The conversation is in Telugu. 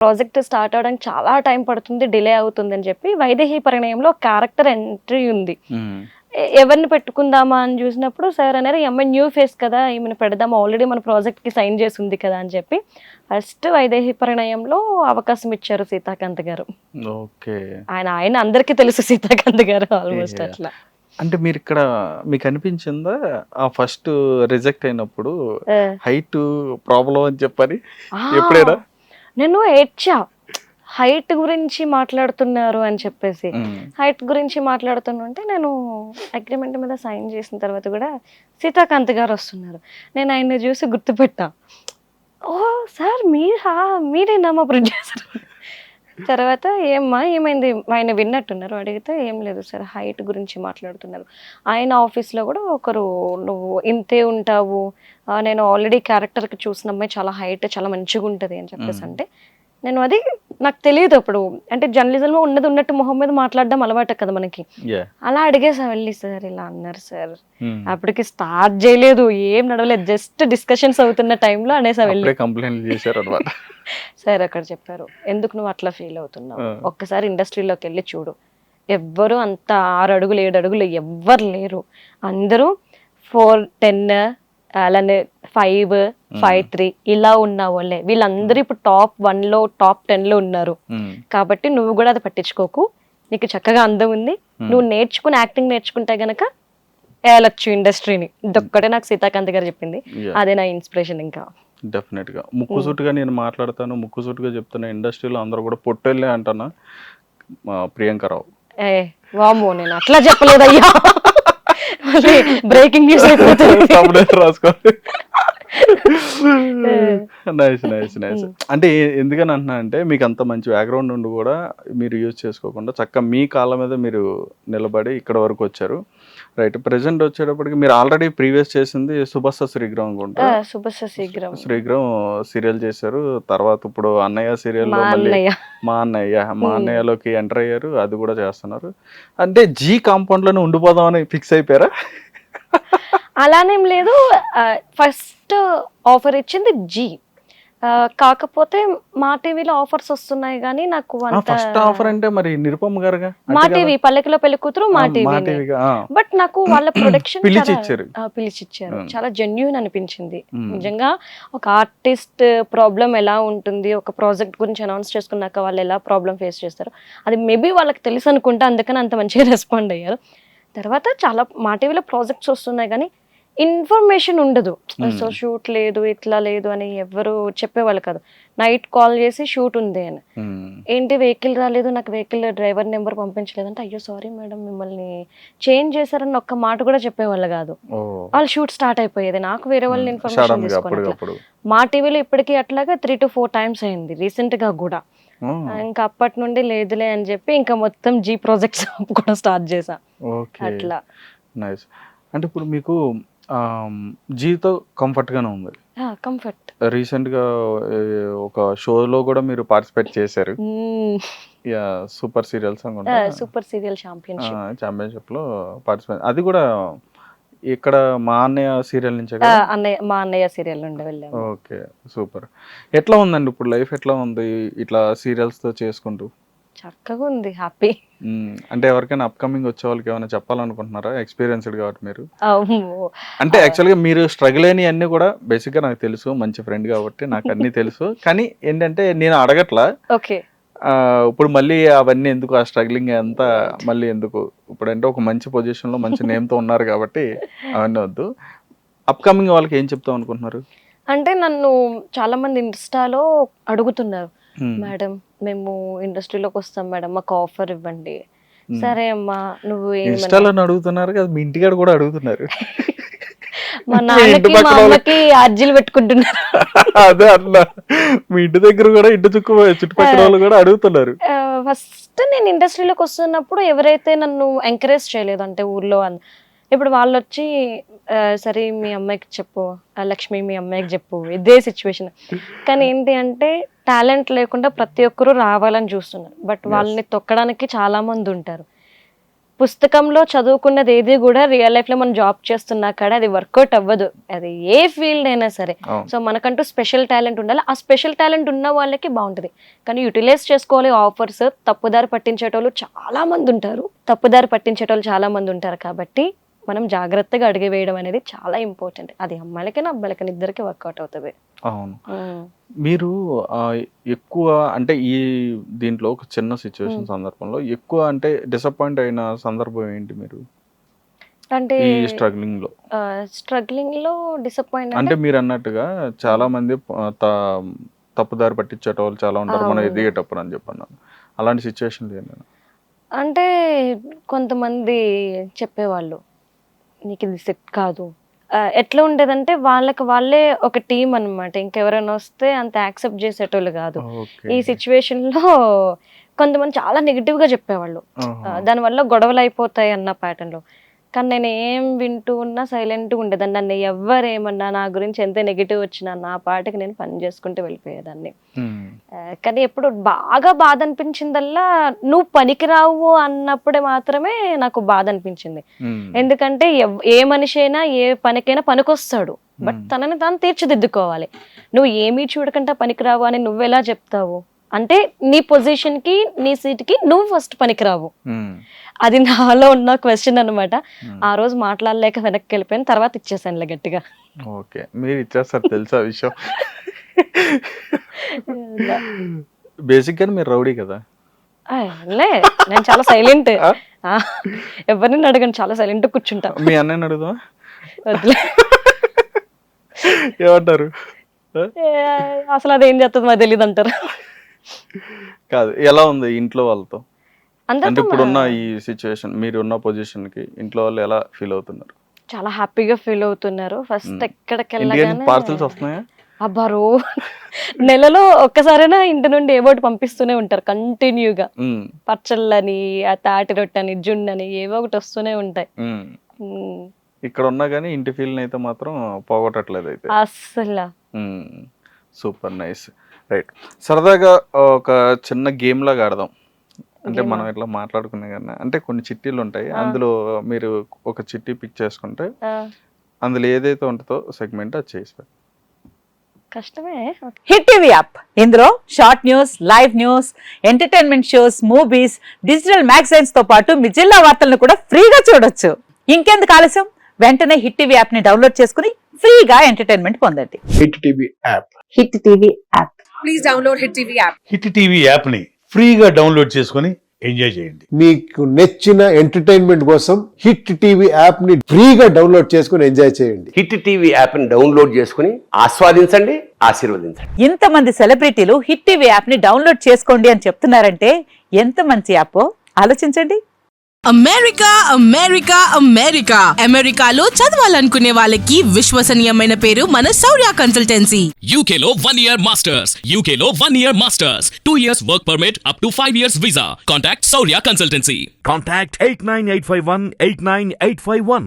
ప్రాజెక్ట్ స్టార్ట్ అవడానికి చాలా టైం పడుతుంది, డిలే అవుతుంది అని చెప్పి వైదేహి పరిణయంలో క్యారెక్టర్ ఎంట్రీ ఉంది. ఎవరిని పెట్టుకుందామా అని చూసినప్పుడు సార్ అనేది ఈ అమ్మాయి న్యూ ఫేస్ కదా, ఈమెను పెడదామా, ఆల్రెడీ మన ప్రాజెక్ట్ కి సైన్ చేసి ఉంది కదా అని చెప్పి ఫస్ట్ వైదేహి పరిణయంలో అవకాశం ఇచ్చారు సీతాకాంత్ గారు. ఓకే. ఆయన అందరికీ తెలుసు సీతాకాంత్ గారు ఆల్మోస్ట్ అట్లా. అంటే మీరు ఇక్కడ మీకు అనిపించిందా ఆ ఫస్ట్ రిజెక్ట్ అయినప్పుడు హైట్ ప్రాబ్లం అని చెప్పని ఎప్పుడైనా? నేను ఏడ్చా, హైట్ గురించి మాట్లాడుతున్నారు అని చెప్పేసి. హైట్ గురించి మాట్లాడుతుంటే నేను అగ్రిమెంట్ మీద సైన్ చేసిన తర్వాత కూడా సీతాకాంత్ గారు వస్తున్నారు. నేను ఆయన్ని చూసి గుర్తుపెట్టా, ఓ సార్ మీరేనా మా ప్రొడ్యూసర్. తర్వాత ఏమైంది ఆయన విన్నట్టున్నారు. అడిగితే ఏం లేదు సార్, హైట్ గురించి మాట్లాడుతున్నారు. ఆయన ఆఫీస్లో కూడా ఒకరు నువ్వు ఇంతే ఉంటావు, నేను ఆల్రెడీ క్యారెక్టర్కి చూసిన అమ్మాయి చాలా హైట్ చాలా మంచిగా ఉంటుంది అని చెప్పేసి అంటే నేను అది నాకు తెలియదు అప్పుడు. అంటే జర్నలిజంలో ఉన్నట్టు మొహం మీద మాట్లాడడం అలవాటు కదా మనకి. అలా అడిగేసా వెళ్ళి, సార్ ఇలా అన్నారు సార్. అప్పటికి స్టార్ట్ చేయలేదు, ఏం నడవలేదు, జస్ట్ డిస్కషన్స్ అవుతున్న టైంలో అనేసా వెళ్ళి కంప్లైంట్ చేశారు అనమాట. సార్ అక్కడ చెప్పారు, ఎందుకు నువ్వు అట్లా ఫీల్ అవుతున్నావు, ఒక్కసారి ఇండస్ట్రీలోకి వెళ్ళి చూడు, ఎవ్వరు అంత 6 అడుగులు 7 అడుగులు ఎవ్వరు లేరు, అందరూ 4, 10 అలానే 5, 5'3" ఇలా ఉన్న వాళ్ళే, వీళ్ళందరూ ఇప్పుడు టాప్ 1లో టాప్ 10లో ఉన్నారు. కాబట్టి నువ్వు కూడా అది పట్టించుకోకు, నీకు చక్కగా అందం ఉంది, నువ్వు నేర్చుకుని యాక్టింగ్ నేర్చుకుంటే గనక వెళ్ళొచ్చు ఇండస్ట్రీని. ఇదొక్కటే నాకు సీతాకాంత్ గారు చెప్పింది, అదే నా ఇన్స్పిరేషన్. ఇంకా డెఫినెట్ గా ముక్కుసూటిగా నేను మాట్లాడతాను, ముక్కుసూటిగా చెప్తున్నా, ఇండస్ట్రీలో అందరూ కూడా పొట్టెళ్ళే అంటానా ప్రియాంక రావు. వామో, నేను అట్లా చెప్పలేదయ్యా, బ్రేకింగ్ న్యూస్ అయిపోతుంది. రాసుకోండి. Nice nice nice. అంటే ఎందుకని అంటున్నా అంటే మీకు అంత మంచి బ్యాక్గ్రౌండ్ ఉండి కూడా మీరు యూజ్ చేసుకోకుండా చక్కగా మీ కాళ్ళ మీద మీరు నిలబడి ఇక్కడ వరకు వచ్చారు. రైట్. ప్రెసెంట్ వచ్చేటప్పటికి మీరు ఆల్రెడీ ప్రీవియస్ చేసింది సుభస్త శ్రీగ్రహం అనుకుంటా. శ్రీగ్రహం సీరియల్ చేశారు. తర్వాత ఇప్పుడు అన్నయ్య సీరియల్లో మళ్ళీ మా అన్నయ్యలోకి ఎంటర్ అయ్యారు, అది కూడా చేస్తున్నారు. అంటే జీ కాంపౌండ్ లోనే ఉండిపోదామని ఫిక్స్ అయిపోయారా? అలానేం లేదు, ఫస్ట్ ఆఫర్ ఇచ్చింది జీ, కాకపోతే మా టీవీలో ఆఫర్స్ వస్తున్నాయి కానీ నాకు ఫస్ట్ ఆఫర్ అంటే మరి నిరుపమ గారుగా మా టీవీ పల్లెకిలో పెళ్లి కూతురు మా టీవీ. బట్ నాకు వాళ్ళ ప్రొడక్షన్ పిలిచిచ్చారు, చాలా జెన్యూన్ అనిపించింది. నిజంగా ఒక ఆర్టిస్ట్ ప్రాబ్లం ఎలా ఉంటుంది, ఒక ప్రాజెక్ట్ గురించి అనౌన్స్ చేసుకున్నాక వాళ్ళు ఎలా ప్రాబ్లం ఫేస్ చేస్తారు, అది మేబీ వాళ్ళకి తెలుసు అనుకుంటా, అందుకని అంత మంచిగా రెస్పాండ్ అయ్యారు. తర్వాత చాలా మా టీవీలో ప్రాజెక్ట్స్ వస్తున్నాయి కానీ ఇన్ఫర్మేషన్ ఉండదు. సో షూట్ లేదు, ఇట్లా లేదు అని ఎవరు చెప్పేవాళ్ళు కాదు. నైట్ కాల్ చేసి షూట్ ఉంది అని, ఏంటి వెహికల్ రాలేదు, నాకు వెహికల్ డ్రైవర్ నెంబర్ పంపించలేదంటే, అయ్యో సారీ మేడం మిమ్మల్ని చేంజ్ చేశారని ఒక్క మాట కూడా చెప్పేవాళ్ళు కాదు. వాళ్ళు షూట్ స్టార్ట్ అయిపోయేది, నాకు వేరే వాళ్ళని ఇన్ఫర్మేషన్ తీసుకోవాలి. మా టీవీలో ఇప్పటికీ అట్లాగా 3 to 4 times అయింది రీసెంట్ గా కూడా. ఇంకా అప్పటి నుండి లేదులే అని చెప్పి ఇంకా మొత్తం జీ ప్రాజెక్ట్స్ కూడా స్టార్ట్ చేసా. అట్లా నైస్. అంటే ఇప్పుడు మీకు జీతో కంఫర్ట్ గానే ఉంది? కంఫర్ట్. రీసెంట్ గా ఒక షోలో కూడా మీరు పార్టిసిపేట్ చేశారు, సూపర్ సీరియల్స్ అనుకుంటా, సూపర్ సీరియల్ ఛాంపియన్షిప్ లో పార్టిసిపేట్. అది కూడా ఇక్కడ మా అన్నయ్య సీరియల్ నుంచి మా అన్నయ్య సీరియల్ నుండి వెళ్ళాము. Okay, super. ఎట్లా ఉందండి ఇప్పుడు లైఫ్, ఎట్లా ఉంది ఇట్లా సీరియల్స్ తో చేసుకుంటూ? చక్కగా ఉంది, హ్యాపీ. అంటే ఎవరికైనా అప్కమింగ్ వచ్చే వాళ్ళకి ఏమైనా చెప్పాలనుకుంటున్నారా, ఎక్స్పీరియన్స్డ్ కాబట్టి మీరు? అంటే యాక్చువల్గా మీరు స్ట్రగుల్ అయిన అన్ని కూడా బేసిక్ గా నాకు తెలుసు, మంచి ఫ్రెండ్ కాబట్టి నాకు అన్ని తెలుసు. కానీ ఏంటంటే నేను అడగట్లా, ఇప్పుడు మళ్ళీ అవన్నీ ఎందుకు, ఆ స్ట్రగ్లింగ్ అంతా మళ్ళీ ఎందుకు, ఇప్పుడు అంటే ఒక మంచి పొజిషన్ లో మంచి నేమ్ తో ఉన్నారు కాబట్టి అవన్నీ వద్దు. అప్కమింగ్ వాళ్ళకి ఏం చెప్తాం అనుకుంటున్నారు? అంటే నన్ను చాలా మంది ఇన్స్టాలో అడుగుతున్నారు, మేడం మేము ఇండస్ట్రీలోకి వస్తాం మేడం, మాకు ఆఫర్ ఇవ్వండి. సరే అమ్మా, నువ్వు ఇన్స్టాలో అడుగుతున్నారు కదా, మీ ఇంటికాడ కూడా అడుగుతున్నారు. మా నాన్నకి మా అమ్మకి అర్జీలు పెట్టుకుంటున్నారు. అదే అట్లా మీ ఇంటి దగ్గర కూడా, ఇంటి చుట్టుపక్కల వాళ్ళు కూడా అడుగుతున్నారు. ఫస్ట్ నేను ఇండస్ట్రీలోకి వస్తున్నప్పుడు ఎవరైతే నన్ను ఎంకరేజ్ చేయలేదు అంటే ఊర్లో, ఇప్పుడు వాళ్ళు వచ్చి సరే మీ అమ్మాయికి చెప్పు, లక్ష్మి మీ అమ్మాయికి చెప్పు, ఇదే సిచ్యువేషన్. కానీ ఏంటి అంటే టాలెంట్ లేకుండా ప్రతి ఒక్కరు రావాలని చూస్తున్నారు, బట్ వాళ్ళని తొక్కడానికి చాలా మంది ఉంటారు. పుస్తకంలో చదువుకున్నది ఏది కూడా రియల్ లైఫ్ లో మనం జాబ్ చేస్తున్నా కాడ అది వర్కౌట్ అవ్వదు, అది ఏ ఫీల్డ్ అయినా సరే. సో మనకంటూ స్పెషల్ టాలెంట్ ఉండాలి, ఆ స్పెషల్ టాలెంట్ ఉన్న వాళ్ళకి బాగుంటది. కానీ యూటిలైజ్ చేసుకోవాలి ఆఫర్స్. తప్పుదారి పట్టించేటోళ్ళు చాలా మంది ఉంటారు కాబట్టి మనం జాగ్రత్తగా అడిగి వేయడం అనేది చాలా ఇంపార్టెంట్. అది అమ్మాయిలకైనా అబ్బాయిలకైనా ఇద్దరికి వర్కౌట్ అవుతుంది. అవును. మీరు ఎక్కువ అంటే ఈ దీంట్లో ఒక చిన్న సిచ్యువేషన్ సందర్భంలో ఎక్కువ అంటే డిసప్పాయింట్ అయిన సందర్భం ఏంటి మీరు అంటే ఈ స్ట్రగ్లింగ్ లో డిసప్పాయింట్ అంటే మీరు అన్నట్టుగా చాలా మంది తప్పుదారి పట్టించేట వాళ్ళు చాలా ఉంటారు మనం ఎదిగేటప్పుడు అని చెప్పన్నాను. అలాంటి సిచ్యువేషన్ ఏంటంటే అంటే కొంతమంది చెప్పేవాళ్ళు నీకు ఇది సెట్ కాదు. ఎట్లా ఉండేదంటే వాళ్ళే ఒక టీం అన్నమాట, ఇంకెవరైనా వస్తే అంత యాక్సెప్ట్ చేసేటోళ్ళు కాదు. ఈ సిచ్యువేషన్ లో కొంతమంది చాలా నెగిటివ్ గా చెప్పేవాళ్ళు, దానివల్ల గొడవలు అయిపోతాయి అన్న ప్యాటర్న్ లో. కానీ నేను ఏం వింటూ ఉన్నా సైలెంట్గా ఉండేదాన్ని. నన్ను ఎవరేమన్నా నా గురించి ఎంత నెగిటివ్ వచ్చినా నా పాటికి నేను పని చేసుకుంటూ వెళ్ళిపోయేదాన్ని. కానీ ఎప్పుడు బాగా బాధ అనిపించిందల్లా నువ్వు పనికిరావు అన్నప్పుడే మాత్రమే నాకు బాధ అనిపించింది. ఎందుకంటే ఏ మనిషి అయినా ఏ పనికైనా పనికొస్తాడు, బట్ తనని తాను తీర్చిదిద్దుకోవాలి. నువ్వు ఏమీ చూడకుండా పనికిరావు అని నువ్వెలా చెప్తావు? అంటే నీ పొజిషన్ కి నీ సీట్ కి నువ్వు ఫస్ట్ పనికిరావు. అది నాలో ఉన్న క్వశ్చన్ అనమాట. ఆ రోజు మాట్లాడలేక వెనక్కి వెళ్ళిపోయాను, తర్వాత ఇచ్చేసానులే గట్టిగా. ఓకే, మీరు ఇచ్చేస్తారు తెలుసా విషయం. బేసిక్ గా మీరు రౌడీ కదా? నేను చాలా సైలెంట్, ఎవరిని అడగను, చాలా సైలెంట్ కూర్చుంటా. మీ అన్నయ్యని అడుగుదా? ఏమంటారు? అసలు అదేం చేస్తుంది మాకు తెలియదు అంటారు. కాదు, ఎలా ఉంది ఇంట్లో వాళ్ళతో? అంటే ఇప్పుడున్న ఈ సిచ్యువేషన్, మీరు ఉన్న పొజిషన్ కి ఇంట్లో వాళ్ళు ఎలా ఫీల్ అవుతున్నారు? చాలా హ్యాపీగా ఫీల్ అవుతున్నారు. ఫస్ట్ ఎక్కడికి వెళ్ళగానే పార్సల్స్ వస్తున్నాయా? అబ్బా నెలలో ఒక్కసారైనా ఇంటి నుండి ఏవోటి పంపిస్తూనే ఉంటారు కంటిన్యూగా. పచ్చళ్ళని, తాటి రొట్టని, జున్నని ఏవో ఒకటి వస్తూనే ఉంటాయి. ఇక్కడ ఉన్నా కానీ ఇంటి ఫీల్ అయితే మాత్రం పోగొట్టట్లేదు అయితే అసలు. Super nice. రైట్, సరదాగా ఒక చిన్న గేమ్ లాగా ఆడదాం. అంటే మనం ఇట్లా మాట్లాడుకునే కన్నా అంటే కొన్ని చిట్టీలు ఉంటాయి, అందులో మీరు ఒక చిట్టి పిక్ చేసుకుంటే అందులో ఏదైతే ఉంటుందో సెగ్మెంట్ అది చేసి కష్టమే. హిట్ టీవీ యాప్, ఇందులో short news, live news, entertainment shows, movies, digital magazines తో పాటు మీ జిల్లా వార్తలను కూడా ఫ్రీగా చూడొచ్చు. ఇంకెందుకు ఆలస్యం, వెంటనే హిట్ టీవీ యాప్ ని డౌన్లోడ్ చేసుకుని ఫ్రీగా ఎంటర్టైన్మెంట్ పొందండి. Hit TV app, hit TV app, please download hit TV app. Hit TV app ని ఫ్రీగా డౌన్లోడ్ చేసుకుని ఎంజాయ్ చేయండి. మీకు నచ్చిన ఎంటర్టైన్మెంట్ కోసం హిట్ టీవీ యాప్ ని ఫ్రీగా డౌన్లోడ్ చేసుకుని ఎంజాయ్ చేయండి. హిట్ టీవీ యాప్ ని డౌన్లోడ్ చేసుకుని ఆస్వాదించండి, ఆశీర్వదించండి. ఇంతమంది సెలబ్రిటీలు హిట్ టీవీ యాప్ ని డౌన్లోడ్ చేసుకోండి అని చెప్తున్నారంటే ఎంత మంచి యాప్ ఆలోచించండి. అమెరికా అమెరికా అమెరికా అమెరికాలో చదవాలనుకునే వాళ్ళకి విశ్వసనీయమైన పేరు మన శౌర్య కన్సల్టెన్సీ. UK లో 1 year masters, UK లో 1 year masters, 2 years work permit up to 5 years visa. Contact Saurya Consultancy. Contact 89851 89851.